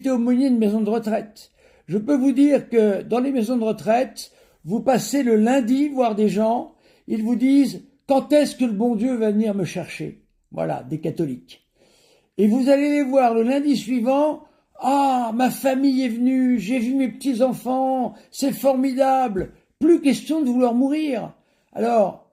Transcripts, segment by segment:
aumônier de maison de retraite. Je peux vous dire que dans les maisons de retraite, vous passez le lundi voir des gens, ils vous disent quand est-ce que le bon Dieu va venir me chercher? Voilà, des catholiques. Et vous allez les voir le lundi suivant, ah, ma famille est venue, j'ai vu mes petits-enfants, c'est formidable, plus question de vouloir mourir. Alors,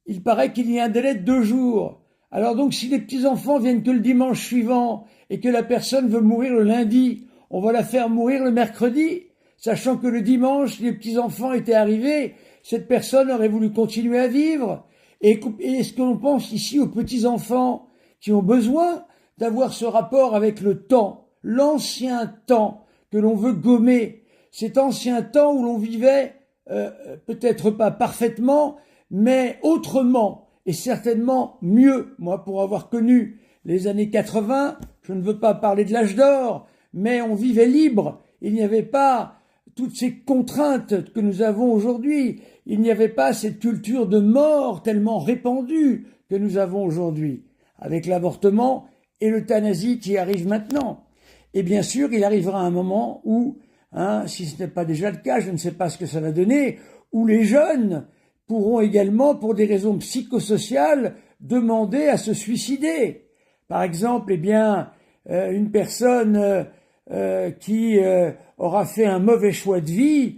il paraît qu'il y a un délai de 2 jours. Alors donc, si les petits-enfants viennent que le dimanche suivant et que la personne veut mourir le lundi, on va la faire mourir le mercredi, sachant que le dimanche, les petits-enfants étaient arrivés, cette personne aurait voulu continuer à vivre. Et est-ce que l'on pense ici aux petits-enfants qui ont besoin d'avoir ce rapport avec le temps, l'ancien temps que l'on veut gommer, cet ancien temps où l'on vivait peut-être pas parfaitement, mais autrement, et certainement mieux. Moi, pour avoir connu les années 80, je ne veux pas parler de l'âge d'or, mais on vivait libre. Il n'y avait pas toutes ces contraintes que nous avons aujourd'hui. Il n'y avait pas cette culture de mort tellement répandue que nous avons aujourd'hui, avec l'avortement et l'euthanasie qui arrive maintenant. Et bien sûr, il arrivera un moment où, si ce n'est pas déjà le cas, je ne sais pas ce que ça va donner, où les jeunes pourront également, pour des raisons psychosociales, demander à se suicider. Par exemple, une personne qui aura fait un mauvais choix de vie,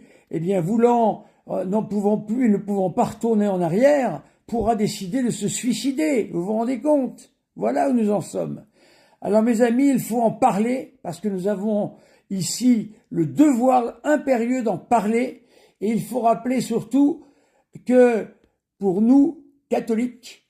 n'en pouvant plus et ne pouvant pas retourner en arrière, pourra décider de se suicider. Vous vous rendez compte? Voilà où nous en sommes. Alors mes amis, il faut en parler, parce que nous avons ici le devoir impérieux d'en parler, et il faut rappeler surtout que pour nous, catholiques,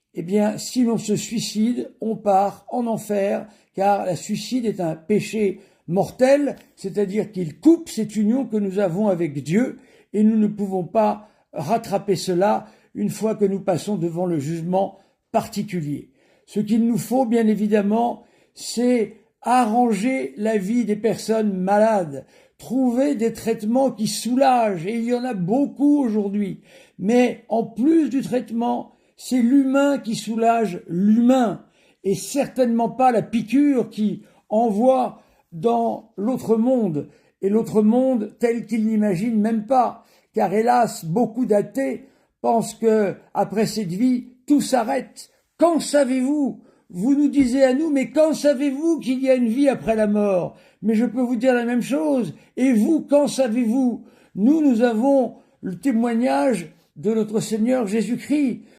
si l'on se suicide, on part en enfer, car le suicide est un péché mortel, c'est-à-dire qu'il coupe cette union que nous avons avec Dieu, et nous ne pouvons pas rattraper cela une fois que nous passons devant le jugement particulier. Ce qu'il nous faut, bien évidemment, c'est arranger la vie des personnes malades, trouver des traitements qui soulagent, et il y en a beaucoup aujourd'hui. Mais en plus du traitement, c'est l'humain qui soulage l'humain, et certainement pas la piqûre qui envoie dans l'autre monde, et l'autre monde tel qu'il n'imagine même pas, car hélas, beaucoup d'athées pensent que après cette vie, tout s'arrête. Quand savez-vous? Vous nous disiez à nous, mais quand savez-vous qu'il y a une vie après la mort? Mais je peux vous dire la même chose. Et vous, quand savez-vous? Nous avons le témoignage de notre Seigneur Jésus-Christ.